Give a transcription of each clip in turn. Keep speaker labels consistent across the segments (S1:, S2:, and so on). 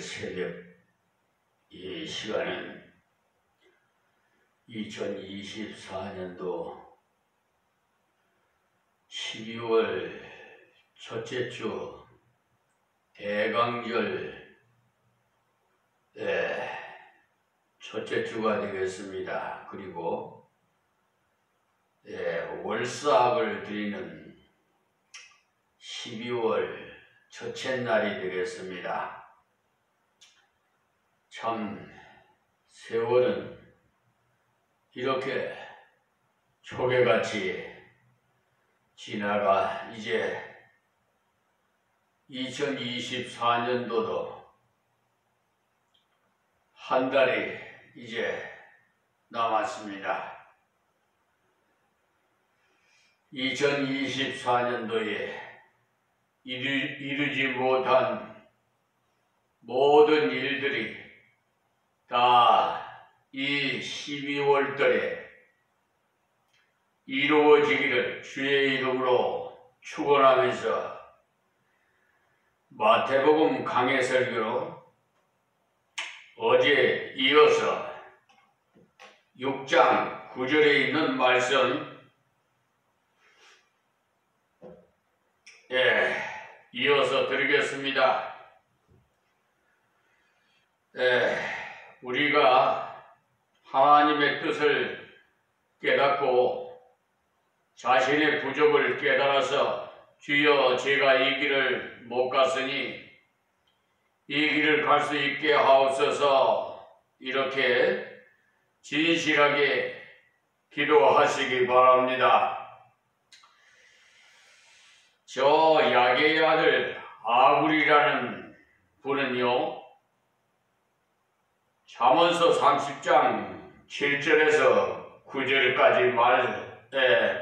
S1: 새벽 이 시간은 2024년도 12월 첫째 주 대강절 첫째 주가 되겠습니다. 그리고 월삭을 드리는 12월 첫째 날이 되겠습니다. 참 세월은 이렇게 초계같이 지나가 이제 2024년도도 한 달이 이제 남았습니다. 2024년도에 이루지 못한 모든 일들이 다 이 12월달에 이루어지기를 주의 이름으로 축원하면서 마태복음 강해설교로 어제 이어서 6장 9절에 있는 말씀 이어서 드리겠습니다. 우리가 하나님의 뜻을 깨닫고 자신의 부족을 깨달아서 주여 제가 이 길을 못 갔으니 이 길을 갈 수 있게 하옵소서 이렇게 진실하게 기도하시기 바랍니다. 저 야게의 아들 아굴이라는 분은요, 잠언서 30장 7절에서 9절까지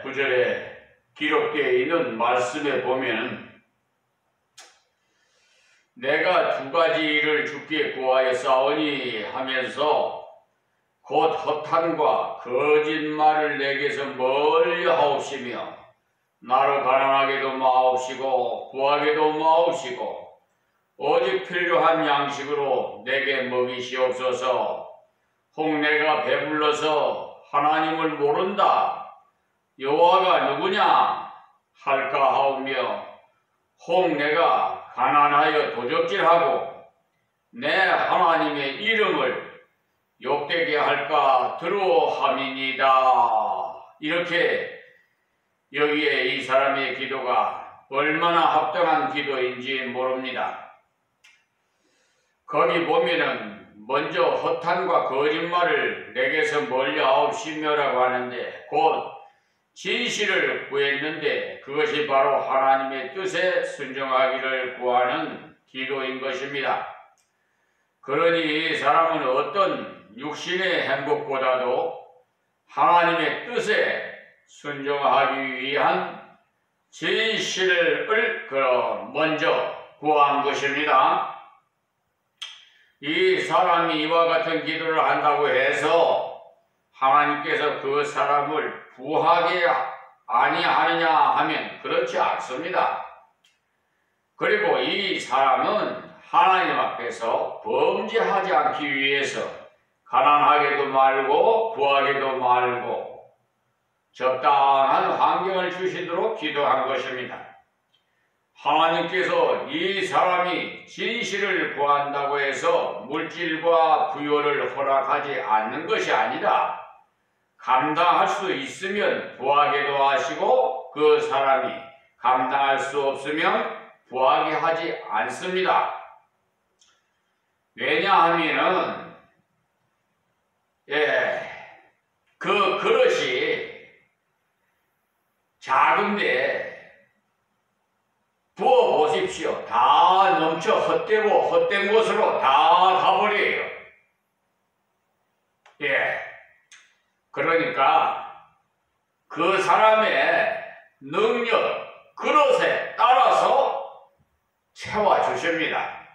S1: 9절에 기록되어 있는 말씀에 보면 내가 두 가지 일을 주께 구하여 싸우니 하면서 곧 허탄과 거짓말을 내게서 멀리 하옵시며 나를 가난하게도 마옵시고 구하게도 마옵시고 오직 필요한 양식으로 내게 먹이시옵소서. 혹 내가 배불러서 하나님을 모른다 여호와가 누구냐 할까 하오며 혹 내가 가난하여 도적질하고 내 하나님의 이름을 욕되게 할까 두려워함이니이다. 이렇게 여기에 이 사람의 기도가 얼마나 합당한 기도인지 모릅니다. 거기 보면은 먼저 허탄과 거짓말을 내게서 멀리 하옵시며라고 하는데 곧 진실을 구했는데 그것이 바로 하나님의 뜻에 순종하기를 구하는 기도인 것입니다. 그러니 이 사람은 어떤 육신의 행복보다도 하나님의 뜻에 순종하기 위한 진실을 먼저 구한 것입니다. 이 사람이 이와 같은 기도를 한다고 해서 하나님께서 그 사람을 구하게 아니하느냐 하면 그렇지 않습니다. 그리고 이 사람은 하나님 앞에서 범죄하지 않기 위해서 가난하게도 말고 구하게도 말고 적당한 환경을 주시도록 기도한 것입니다. 하나님께서 이 사람이 진실을 구한다고 해서 물질과 부여를 허락하지 않는 것이 아니라 감당할 수 있으면 구하게도 하시고 그 사람이 감당할 수 없으면 구하게 하지 않습니다. 왜냐하면은 그 그릇이 작은데 부어보십시오. 다 넘쳐 헛되고 헛된 곳으로 다 가버려요. 그러니까 그 사람의 능력, 그릇에 따라서 채워주십니다.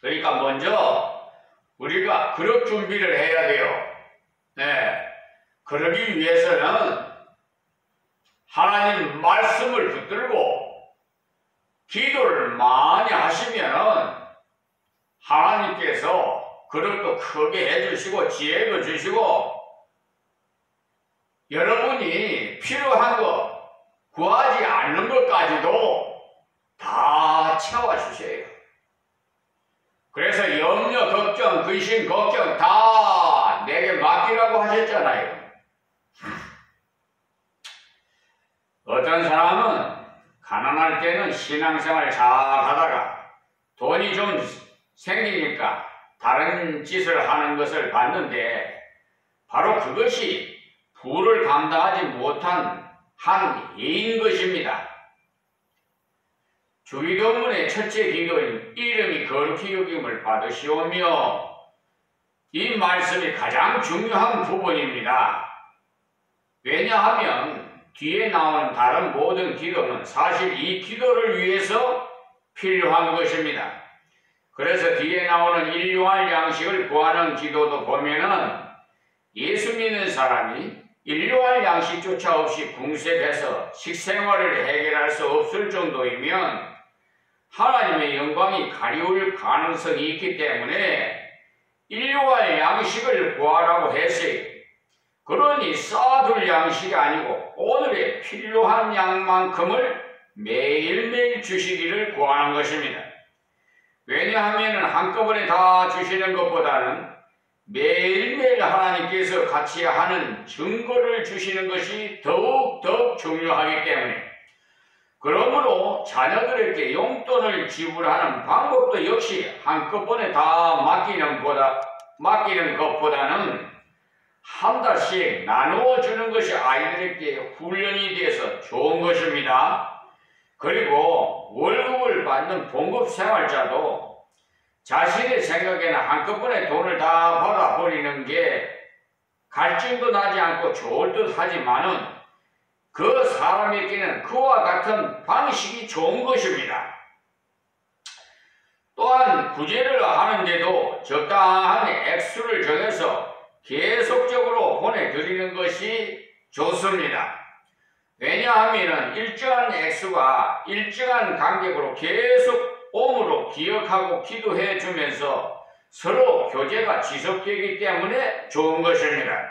S1: 그러니까 먼저 우리가 그릇 준비를 해야 돼요. 그러기 위해서는 하나님 말씀을 붙들고 기도를 많이 하시면 하나님께서 그릇도 크게 해주시고 지혜도 주시고 여러분이 필요한 것, 구하지 않는 것까지도 다 채워주세요. 그래서 염려, 걱정, 근심, 걱정 다 내게 맡기라고 하셨잖아요. 어떤 사람은 가난할 때는 신앙생활 잘 하다가 돈이 좀 생기니까 다른 짓을 하는 것을 봤는데 바로 그것이 부를 감당하지 못한 한 예인 것입니다. 주기도문의 첫째 기도인 이름이 거룩히 여김을 받으시오며 이 말씀이 가장 중요한 부분입니다. 왜냐하면 뒤에 나오는 다른 모든 기도는 사실 이 기도를 위해서 필요한 것입니다. 그래서 뒤에 나오는 일용할 양식을 구하는 기도도 보면은 예수 믿는 사람이 일용할 양식조차 없이 궁색해서 식생활을 해결할 수 없을 정도이면 하나님의 영광이 가리울 가능성이 있기 때문에 일용할 양식을 구하라고 했어요. 그러니 쌓아둘 양식이 아니고 오늘의 필요한 양만큼을 매일매일 주시기를 구하는 것입니다. 왜냐하면 한꺼번에 다 주시는 것보다는 매일매일 하나님께서 같이 하는 증거를 주시는 것이 더욱 중요하기 때문에 그러므로 자녀들에게 용돈을 지불하는 방법도 역시 한꺼번에 다 맡기는 것보다는 한 달씩 나누어 주는 것이 아이들에게 훈련이 돼서 좋은 것입니다. 그리고 월급을 받는 봉급생활자도 자신의 생각에는 한꺼번에 돈을 다 받아버리는 게 갈증도 나지 않고 좋을 듯 하지만은 그 사람에게는 그와 같은 방식이 좋은 것입니다. 또한 구제를 하는데도 적당한 액수를 정해서 계속적으로 보내드리는 것이 좋습니다. 왜냐하면 일정한 액수가 일정한 간격으로 계속 옴으로 기억하고 기도해 주면서 서로 교제가 지속되기 때문에 좋은 것입니다.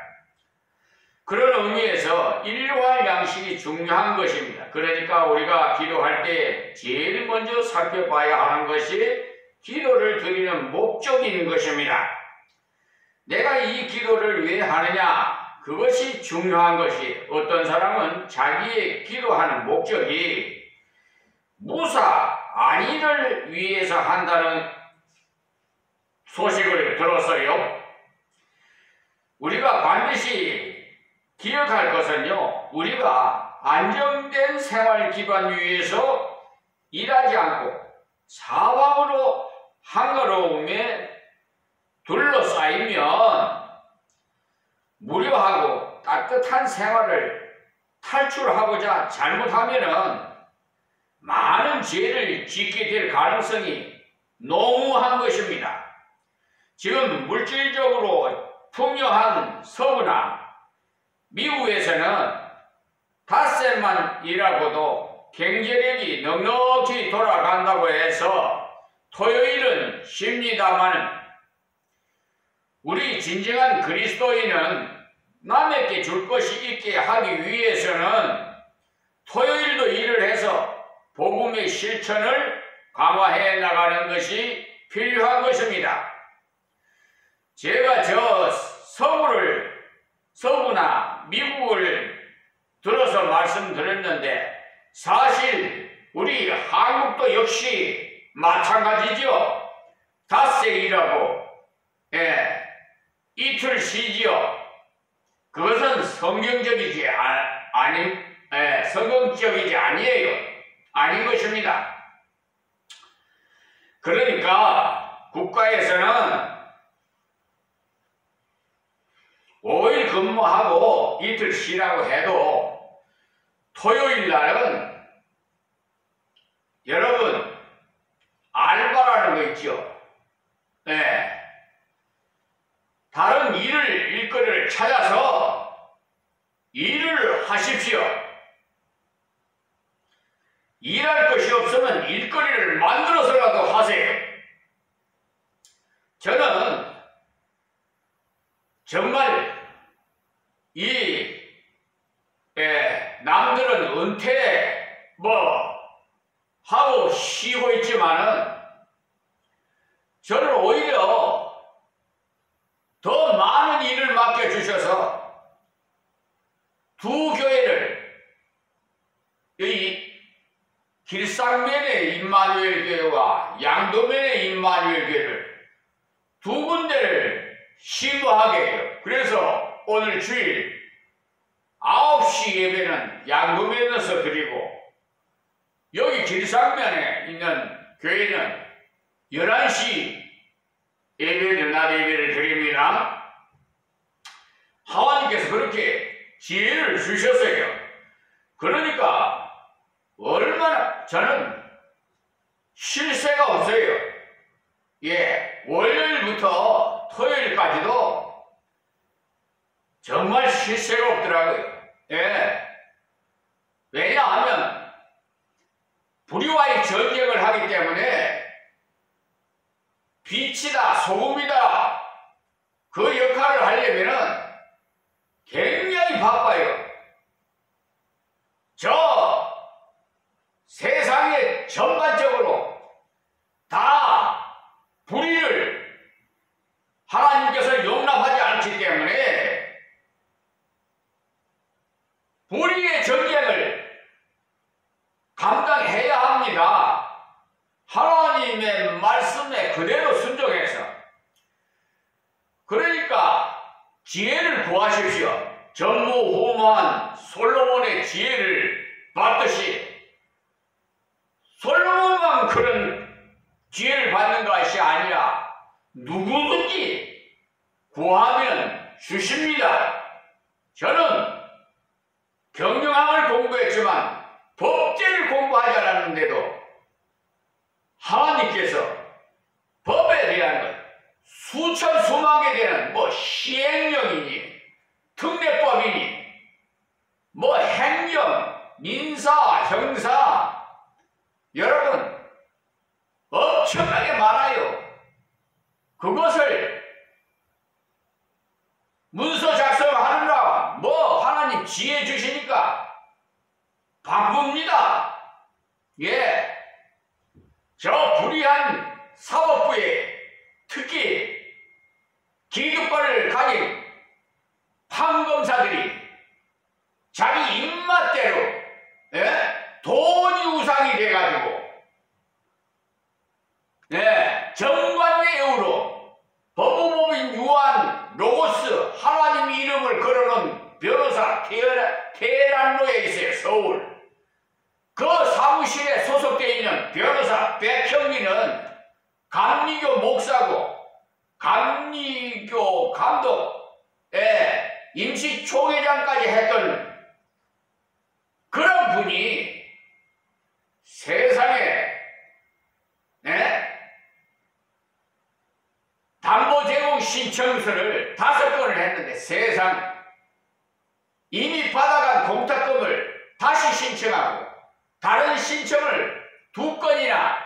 S1: 그런 의미에서 일용할 양식이 중요한 것입니다. 그러니까 우리가 기도할 때 제일 먼저 살펴봐야 하는 것이 기도를 드리는 목적인 것입니다. 내가 이 기도를 왜 하느냐? 그것이 중요한 것이 어떤 사람은 자기의 기도하는 목적이 무사 안위를 위해서 한다는 소식을 들었어요. 우리가 반드시 기억할 것은요, 우리가 안정된 생활 기반 위에서 일하지 않고 사방으로 한가로움에 둘러싸이면 무료하고 따뜻한 생활을 탈출하고자 잘못하면은 많은 죄를 짓게 될 가능성이 농후한 것입니다. 지금 물질적으로 풍요한 서구나 미국에서는 닷새만 일하고도 경제력이 넉넉히 돌아간다고 해서 토요일은 쉽니다마는 우리 진정한 그리스도인은 남에게 줄 것이 있게 하기 위해서는 토요일도 일을 해서 복음의 실천을 강화해 나가는 것이 필요한 것입니다. 제가 서구나 미국을 들어서 말씀드렸는데 사실 우리 한국도 역시 마찬가지죠. 닷새 일하고 이틀 쉬지요. 그것은 성경적이지 아닌 것입니다. 그러니까 국가에서는 5일 근무하고 이틀 쉬라고 해도 토요일 날은 여러분 알바라는 거 있죠. 다른 일거리를 찾아서 일을 하십시오. 일할 것이 없으면 일거리를 만들어서라도 하세요. 저는 정말 남들은 은퇴 하고 쉬고 있지만은 저는 오히려 더 많은 일을 맡겨주셔서 두 교회를 이 길상면의 임마누엘 교회와 양도면의 임마누엘 교회를 두 군데를 심부하게 해요. 그래서 오늘 주일 9시 예배는 양도면에서 드리고 여기 길상면에 있는 교회는 11시 예배를 낮 예배를 드립니다. 하나님께서 그렇게 지혜를 주셨어요. 그러니까 얼마나 저는 쉴 새가 없어요. 월요일부터 토요일까지도 정말 쉴 새가 없더라고요. 왜냐하면 불의와의 전쟁을 하기 때문에 빛이다, 소금이다, 그 역할을 하려면은 굉장히 바빠요. 저 세상에 전반적으로 다 불의를 하나님께서 용납하지 않기 때문에 불의의 전쟁을 감당해야 합니다. 하나님의 말씀에 그대로 순종해서. 그러니까 지혜를 구하십시오. 전무후무한 솔로몬의 지혜를 받듯이 솔로몬만 그런 지혜를 받는 것이 아니라 누구든지 구하면 주십니다. 저는 경영학을 공부했지만 법제를 공부하지 않았는데도 하나님께서 법에 대한 것 수천 수만 개 되는 시행령이니 특례법이니 행정, 민사, 형사 여러분 엄청나게 많아요. 그것을 문서 작성하느라 하나님 지혜 주시니까 바쁩니다. 저 불의한 사법부에 특히 기득권을 가진 판검사들이 자기 입맛대로 돈이 우상이 돼가지고 정관예우로 법무법인 유한 로고스 하나님 이름을 걸어놓은 변호사 테란로에 있어요. 서울. 그 사무실에 소속되어 있는 변호사 백형리는 감리교 목사고 감리교 감독 임시총회장까지 했던 그런 분이 세상에 담보 제공 신청서를 5건을 했는데 세상 이미 받아간 공탁금을 다시 신청하고 다른 신청을 2건이나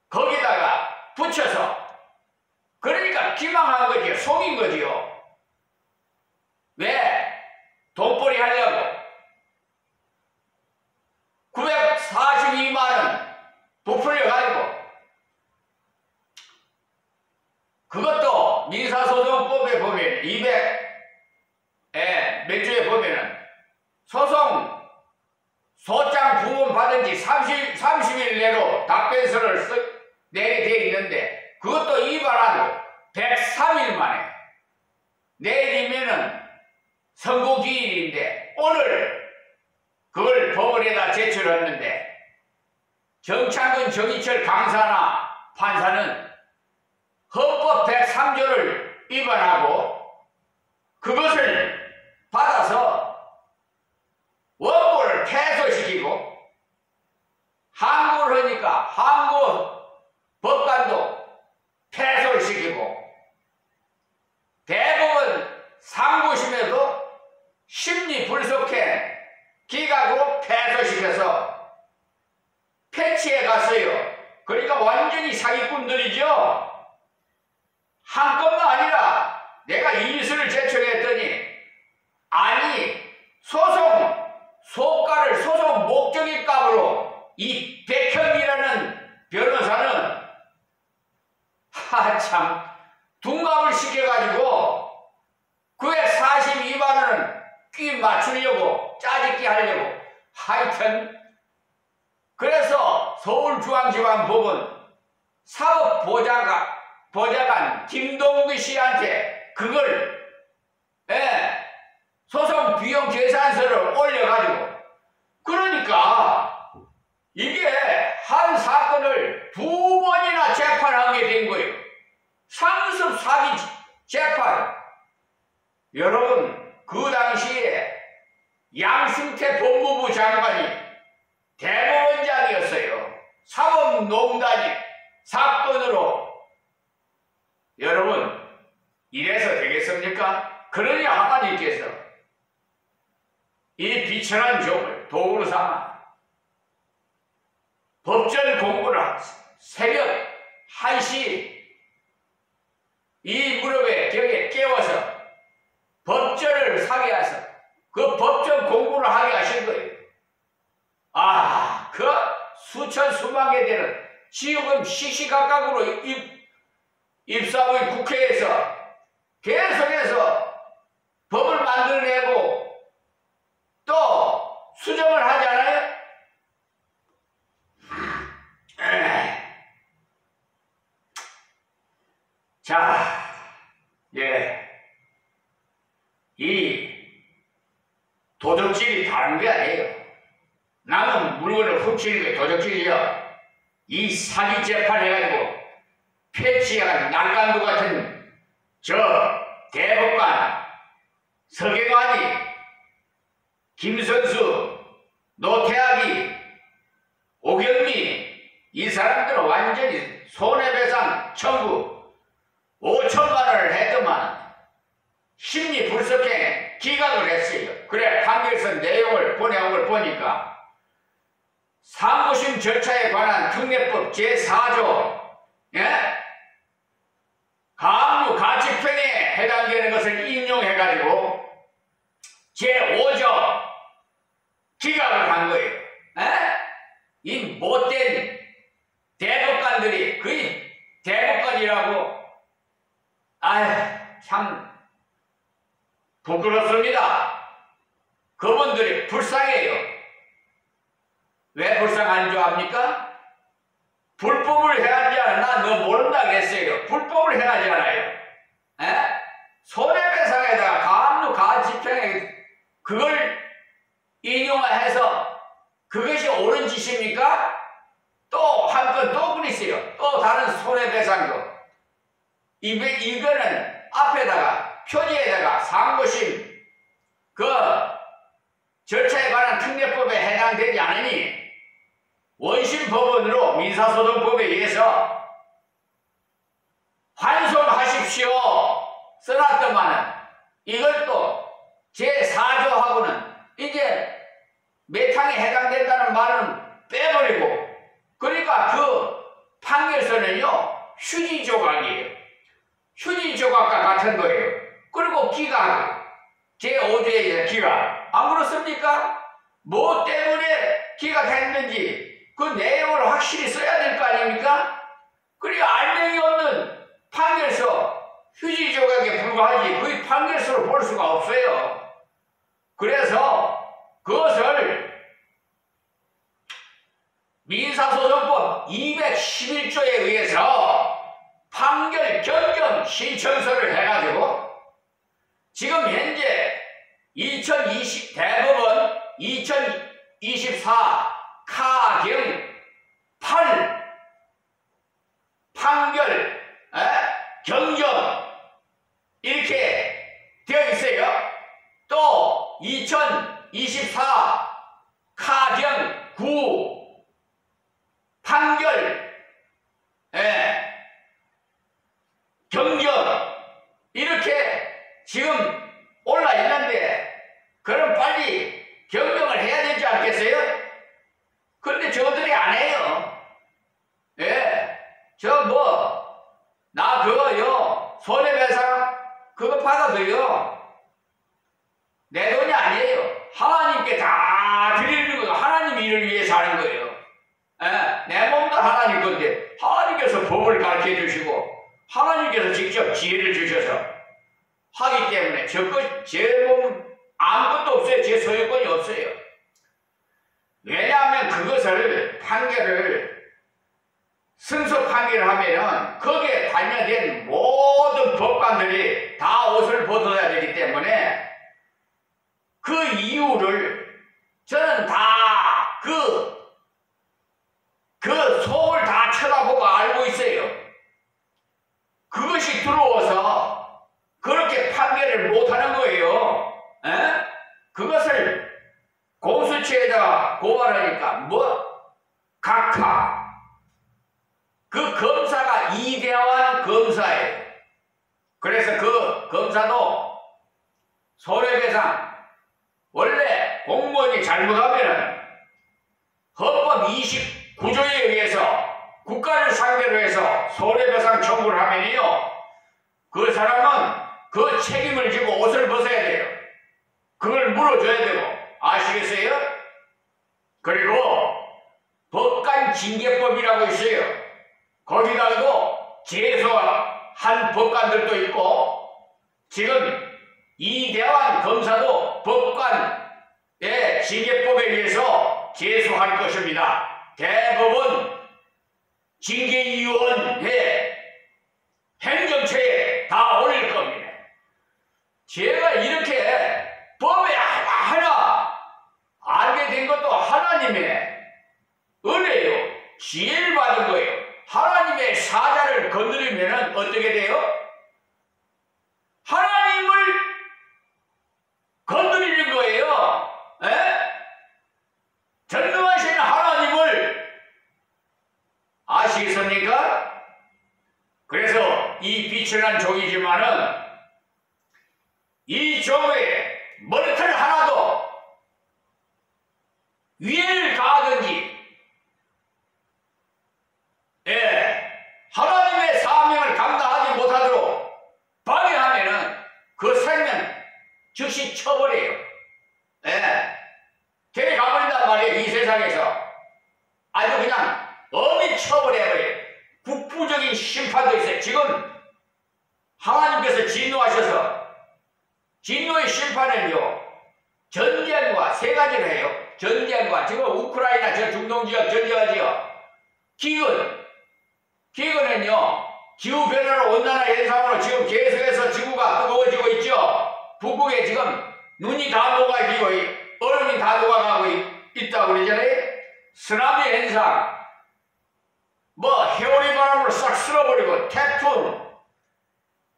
S1: 거기다가 붙여서 그러니까 기망한 거지요. 속인 거지요. 왜? 돈벌이 하려고 942만원 부풀려가지고 그것도 민사소송법에 보면 200 몇 주에 보면은 소송 소장 부원 받은 지 30일 내로 답변서를 내게 되어 있는데 그것도 위반하고 103일 만에 내리면은 선고기일인데 오늘 그걸 법원에다 제출했는데 정창근 정의철 강사나 판사는 헌법 103조를 위반하고 그것을 받아서 원고를 패소시키고 항고를 하니까 항고 법관도 패소를 시키고 대법원 상고심에도 심리불속행 기각으로 패소시켜서 패치해 갔어요. 그러니까 완전히 사기꾼들이죠. 이의서를 제청했더니 아니 소송 목적의 값으로 이 백형이라는 변호사는 참 둔갑을 시켜가지고 942만 원을 끼 맞추려고 짜집기 하려고 하여튼 그래서 서울중앙지방법원 사법보좌관 김동규 씨한테 그걸 소송 비용 계산서를 올려가지고 그러니까 이게 한 사건을 2번이나 재판하게 된 거예요. 상습 사기 재판. 여러분 그 당시에 양승태 법무부 장관이 대법원장이었어요. 사법농단이 사건으로. 여러분 이래서 되겠습니까? 그러니 하나님께서 이 비천한 종을 도구로 삼아 법전 공부를 새벽 1시 이 무렵에 벽에 깨워서 법전을 사게 해서 그 법전 공부를 하게 하신 거예요. 그 수천 수만 개 되는 지금 시시각각으로 입사부의 국회에서 계속해서 법을 만들어내고 또 수정을 하잖아요. 자, 이 도적질이 다른 게 아니에요. 남은 물건을 훔치는 게 도적질이요. 이 사기 재판 해가지고 패치한 날간도 같은 저 대법관 서경환이 김선수 노태학이 오경미 이 사람들은 완전히 손해배상 청구 5천만 원을 했더만 심리불석행 기각을 했어요. 그래 판결서 내용을 보내온 걸 보니까 상고심 절차에 관한 특례법 제4조 가압류 가치평에 해당되는 것을 인용해가지고 제5조 기각을 한 거예요. 이 못된 대법관들이 거의 대법관이라고 참 부끄럽습니다. 그분들이 불쌍해요. 왜 불쌍한 줄 압니까? 불법을 행하지 않아. 나 너 모른다 그랬어요. 불법을 행하지 않아요. 손해배상에다가 가압류 가치평에 그걸 인용해서 그것이 옳은 짓입니까? 또 한 건 또 그랬어요. 또 다른 손해배상도 이거는 앞에다가 표지에다가 상고심 그 절차에 관한 특례법에 해당되지 않으니 원심법원으로 민사소송법에 의해서 환송하십시오 써놨더만은 이것도 제4조하고는 이제 매탕에 해당된다는 말은 빼버리고 그러니까 그 판결서는요 휴지조각이에요. 휴지조각과 같은 거예요. 그리고 기각 제5조의 기각 안 그렇습니까? 뭐 때문에 기각했는지 그 내용을 확실히 써야 될 거 아닙니까? 그리고 알맹이 없는 판결서 휴지조각에 불과하지 그 판결서를 볼 수가 없어요. 그래서 그것을 민사소송법 211조에 의해서 판결 변경 신청서를 해가지고 지금 현재 대법원 2024 카경 8 판결 경정 이렇게 되어 있어요. 또 2024 카경 9 판결 경정 이렇게 지금 올라 있는데 그럼 빨리 경정을 해야 되지 않겠어요? 그런데 저들이 안 해요. 나 그거요 손해배상 그거 그거 받아들여. 내 돈이 아니에요. 하나님께 다 드리는 거예요. 하나님 일을 위해서 하는 거예요. 내 몸도 하나님 건데 하나님께서 법을 가르쳐 주시고 하나님께서 직접 지혜를 주셔서 하기 때문에 제 몸 아무것도 없어요. 제 소유권이 없어요. 왜냐하면 그것을 판결을 승소 판결을 하면은 거기에 관련된 모든 법관들이 다 옷을 벗어야 되기 때문에 그 이유를 저는 다 그 속을 다 쳐다보고 알고 있어요. 그것이 들어와서 그렇게 판결을 못하는 거예요. 그것을 공수처에다가 고발하니까 각하 그 검사가 이대환 검사예요. 그래서 그 검사도 손해배상 원래 공무원이 잘못하면은 헌법 29조에 의해서 국가를 상대로 해서 손해배상 청구를 하면요 그 사람은 그 책임을 지고 옷을 벗어야 돼요. 그걸 물어줘야 되고 아시겠어요? 그리고 법관징계법이라고 있어요. 거기다가도 제소한 법관들도 있고 지금 이대환 검사도 법관의 징계법에 의해서 제소할 것입니다. 대법원 징계위원회 행정처에 다 올릴 겁니다. 제가 이렇게 법에 하나 알게 된 것도 하나님의 은혜요. 지혜를 받은 거예요. 하나님의 사자를 건드리면 어떻게 돼요? 하나님을 건드리는 거예요. 전능하신 하나님을 아시겠습니까? 그래서 이 비천한 종이지만은 이 종에 머리털 하나도 위해를 가하든지 하나님의 사명을 감당하지 못하도록 방해하면은 그 생명 즉시 처벌해요. 되게 가버린단 말이에요. 이 세상에서 아주 그냥 엄히 처벌해버려요. 국부적인 심판도 있어요. 지금 하나님께서 진노하셔서 진노의 심판은요 전쟁과 세 가지를 해요. 전쟁과 지금 우크라이나 저 중동지역 전쟁하지요. 기근은요 기후변화로 온난화 현상으로 지금 계속해서 지구가 뜨거워지고 있죠. 북극에 지금 눈이 다 녹아지고 얼음이 다 녹아가고 있다고 그러잖아요. 쓰나미 현상 해오리 바람으로 싹 쓸어버리고 태풍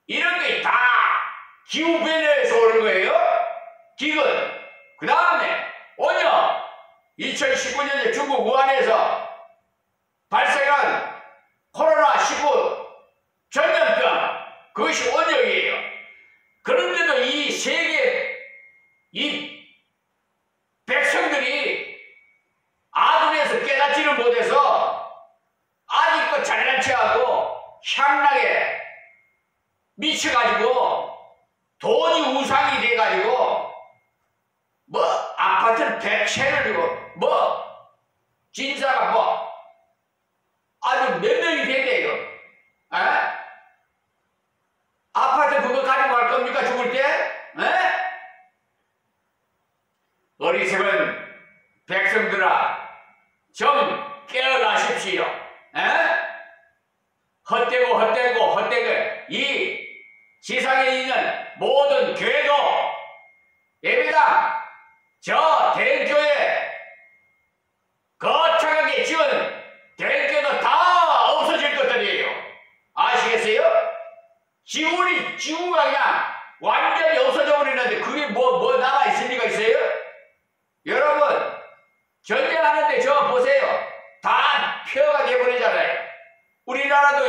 S1: 이런 게 다 기후변화에서 오는 거예요. 기근. 그 다음에 오년 2019년에 중국 우한에서 발생한 코로나19 전염병 그것이 원흉이에요. 그런데도 이 세계 이 백성들이 아둔에서 깨닫지를 못해서 아직도 잘난 체하고 향락에 미쳐가지고 돈이 우상이 돼가지고 아파트를 100채를 주고 진짜가 아주 몇 명이 된대요. 아파트 그거 가지고 갈 겁니까 죽을 때? 어리석은 백성들아 좀 깨어나십시오. 헛되고 이 지상에 있는 모든 교회도 예배당 저 대교회 거창하게 지은 대교도 다 없어질 것들이에요. 아시겠어요? 지구가 그냥 완전히 없어져 버리는데 그게 뭐 남아있을 리가 있어요? 여러분 전쟁하는데 저 보세요. 다 폐허가 돼버리잖아요. 우리나라도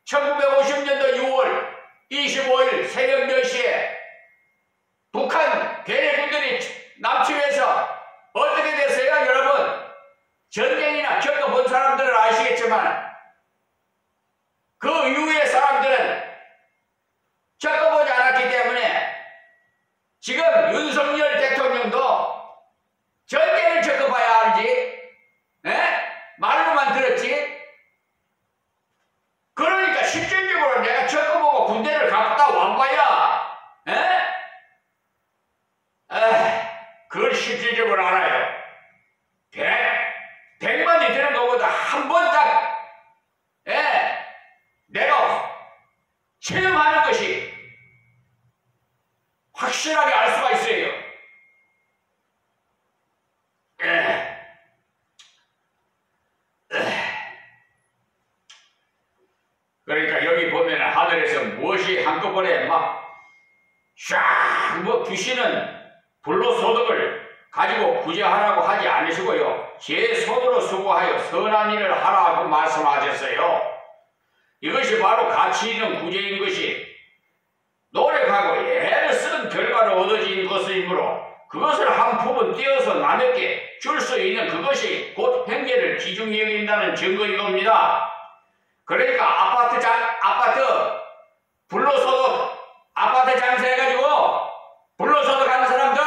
S1: 1950년도 6월 25일 새벽 10시에 북한 괴뢰군들이 남침해서 지금 윤석열 대통령도 전개를 적어봐야 알지? 에? 말로만 들었지? 그러니까 실질적으로 내가 적어보고 군대를 갔다 와봐야 그걸 실질적으로 알아요. 100만이 되는 것보다 한 번 딱 내가 체험하는 것이 확실하게 알 수가 있어요. 그러니까 여기 보면 하늘에서 무엇이 한꺼번에 뭐 귀신은 불로소득을 가지고 구제하라고 하지 않으시고요. 제 손으로 수고하여 선한 일을 하라고 말씀하셨어요. 이것이 바로 가치 있는 구제인 것이 노력하고 애를 쓴 결과로 얻어진 것이므로 그것을 한 푼은 떼어서 남에게 줄 수 있는 그것이 곧 행계를 귀중히 여긴다는 증거인 겁니다. 그러니까 불로소득 아파트 장사해가지고 불로소득 하는 사람들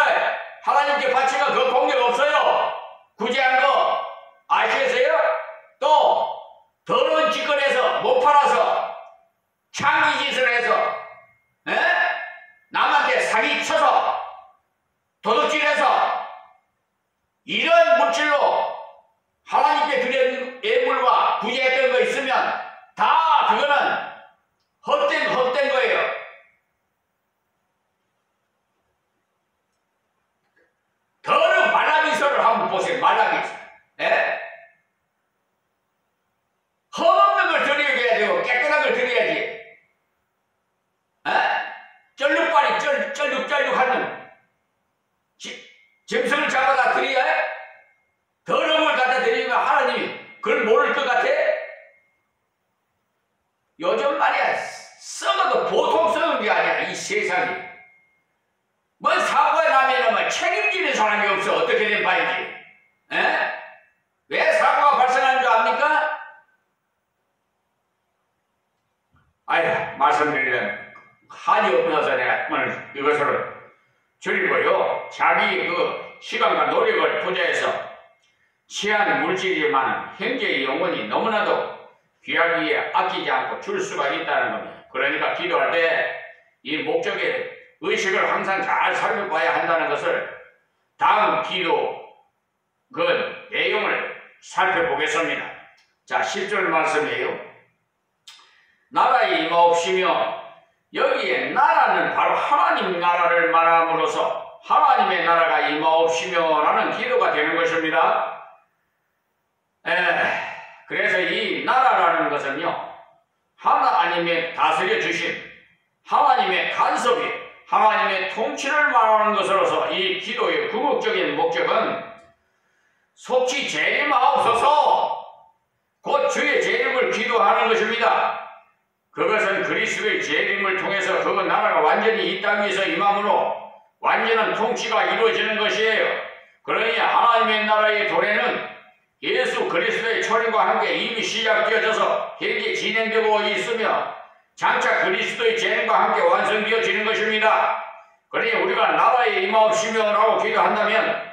S1: 하나님께 바치면 그 공격 없어요. 구제한 거 아시겠어요? 또 더러운 짓거리에서 못 팔아서 창기짓을 해서 남한테 사기쳐서 도둑질해서 이런 물질로 하나님께 드린 예물과 구제했던 거 있으면 다 그거는 헛된 거예요. 더러운 말라기서를 한번 보세요. 말라기서. 헛없는 걸 드려야 되고 깨끗한 걸 드려야지. 쩔룩발이 쩔룩하는 짐승을 잡아다 드려야 해? 더러운 걸 갖다 드리면 하나님이 그걸 모를 것 같아? 요즘 말이야 썩어도 보통 썩은 게 아니야 이 세상이. 뭐 사고가 나면은 뭐 책임지는 사람이 없어. 어떻게 된 바인지. 왜 사고가 발생하는 줄 압니까? 아유, 말씀드리면 한이 없어서 내가 오늘 이것을 줄이고요. 자기 그 시간과 노력을 투자해서 취한 물질이지만 현재의 영혼이 너무나도 귀하기에 아끼지 않고 줄 수가 있다는 겁니다. 그러니까 기도할 때 이 목적의 의식을 항상 잘 살펴봐야 한다는 것을 다음 기도 그 내용을 살펴보겠습니다. 자, 10절 말씀이에요. 나라에 임하옵시며 여기에 나라는 바로 하나님 나라를 말함으로써 하나님의 나라가 임하옵시며 라는 기도가 되는 것입니다. 그래서 이 나라라는 것은요 하나님의 다스려 주신 하나님의 간섭이 하나님의 통치를 말하는 것으로서 이 기도의 궁극적인 목적은 속히 재림하옵소서 곧 주의 재림을 기도하는 것입니다. 그것은 그리스도의 재림을 통해서 그 나라가 완전히 이 땅 위에서 임함으로 완전한 통치가 이루어지는 것이에요. 그러니 하나님의 나라의 도래는 예수 그리스도의 초림과 함께 이미 시작되어져서 현재 진행되고 있으며 장차 그리스도의 재림과 함께 완성되어지는 것입니다. 그러니 우리가 나라에 임하옵시며 라고 기도한다면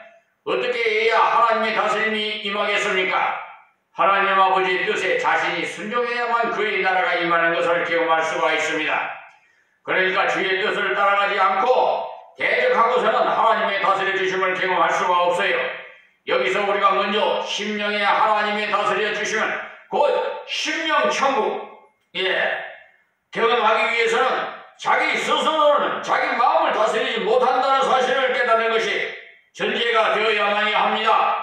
S1: 어떻게 해야 하나님의 다스림이 임하겠습니까? 하나님 아버지의 뜻에 자신이 순종해야만 그의 나라가 임하는 것을 경험할 수가 있습니다. 그러니까 주의 뜻을 따라가지 않고 대적하고서는 하나님의 다스려 주심을 경험할 수가 없어요. 여기서 우리가 먼저 심령에 하나님의 다스려 주심을 곧 심령 천국 경험하기 위해서는 자기 스스로는 자기 마음을 다스리지 못한다는 사실을 깨닫는 것이 전제가 되어야만이 합니다.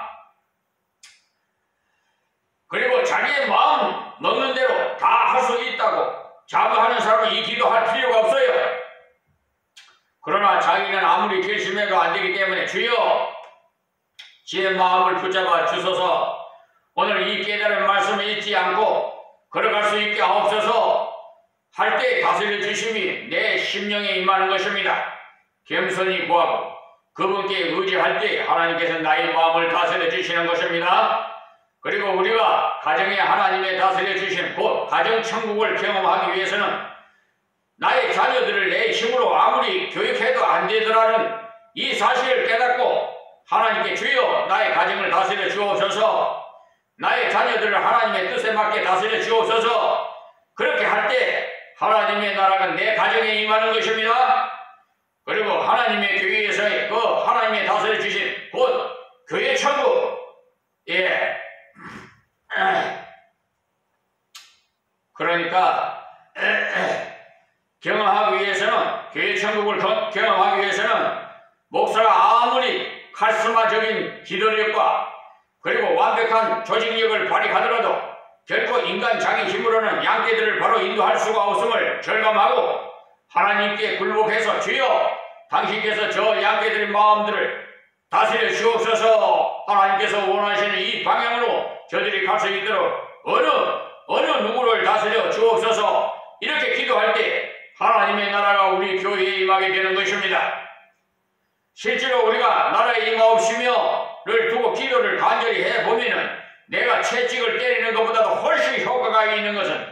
S1: 그리고 자기의 마음 먹는 대로 다 할 수 있다고 자부하는 사람은 이 기도할 필요가 없어요. 그러나 자기는 아무리 결심해도 안 되기 때문에 주여 제 마음을 붙잡아 주소서 오늘 이 깨달은 말씀을 잊지 않고 걸어갈 수 있게 하옵소서 할 때 다스려 주심이 내 심령에 임하는 것입니다. 겸손히 구하고 그분께 의지할 때 하나님께서 나의 마음을 다스려 주시는 것입니다. 그리고 우리가 가정에 하나님의 다스려 주신 곧 가정천국을 경험하기 위해서는 나의 자녀들을 내 힘으로 아무리 교육해도 안 안 되더라는 이 사실을 깨닫고 하나님께 주여 나의 가정을 다스려 주옵소서, 나의 자녀들을 하나님의 뜻에 맞게 다스려 주옵소서. 그렇게 할 때 하나님의 나라가 내 가정에 임하는 것입니다. 그리고 하나님의 교회에서의 그 하나님의 다스려 주신 곧 교회 천국, 그러니까 경험하기 위해서는, 교회 천국을 경험하기 위해서는 목사가 아무리 카리스마적인 기도력과 그리고 완벽한 조직력을 발휘하더라도 결코 인간 자기 힘으로는 양떼들을 바로 인도할 수가 없음을 절감하고 하나님께 굴복해서 주여 당신께서 저 양떼들의 마음들을 다스려 주옵소서, 하나님께서 원하시는 이 방향으로 저들이 갈 수 있도록 어느 누구를 다스려 주옵소서, 이렇게 기도할 때 하나님의 나라가 우리 교회에 임하게 되는 것입니다. 실제로 우리가 나라에 임하옵시며를 두고 기도를 간절히 해보면은 내가 채찍을 때리는 것보다도 훨씬 효과가 있는 것은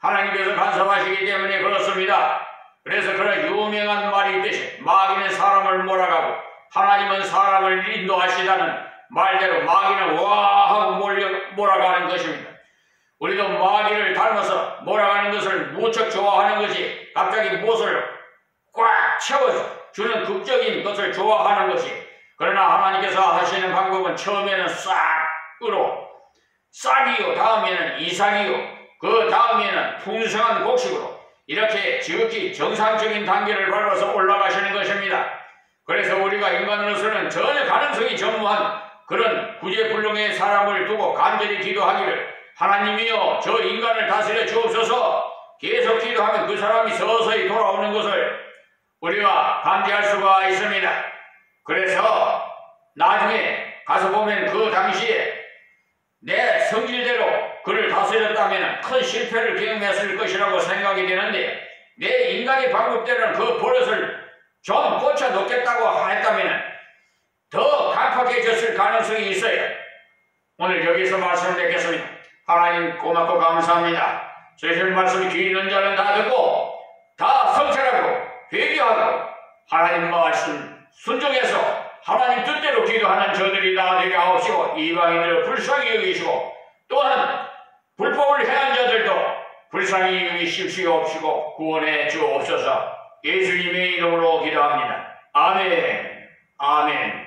S1: 하나님께서 간섭하시기 때문에 그렇습니다. 그래서 그런 유명한 말이 있듯이 마귀는 사람을 몰아가고 하나님은 사람을 인도하시다는 말대로 마귀는 와 하고 몰아가는 것입니다. 우리도 마귀를 닮아서 몰아가는 것을 무척 좋아하는 것이, 갑자기 무엇을 꽉 채워주는 극적인 것을 좋아하는 것이, 그러나 하나님께서 하시는 방법은 처음에는 싹이요, 다음에는 이상이요, 그 다음에는 풍성한 곡식으로 이렇게 지극히 정상적인 단계를 밟아서 올라가시는 것입니다. 그래서 우리가 인간으로서는 전혀 가능성이 전무한 그런 구제불능의 사람을 두고 간절히 기도하기를 하나님이여 저 인간을 다스려 주옵소서, 계속 기도하면 그 사람이 서서히 돌아오는 것을 우리가 감지할 수가 있습니다. 그래서 나중에 가서 보면 그 당시에 내 성질대로 그를 다스렸다면 큰 실패를 경험했을 것이라고 생각이 되는데, 내 인간의 방법대로는 그 버릇을 좀 고쳐 놓겠다고 했다면 더 강팍해졌을 가능성이 있어요. 오늘 여기서 말씀을 맺겠습니다. 하나님 고맙고 감사합니다. 주신 말씀 귀 있는 자는 다 듣고 다 성찰하고 회개하고 하나님 말씀 순종해서 하나님 뜻대로 기도하는 저들이 다 되게 하옵시고, 이방인들을 불쌍히 여기시고 또한 불법을 행한 자들도 불쌍히 여기시옵시고 구원해 주옵소서. 예수님의 이름으로 기도합니다. 아멘. 아멘.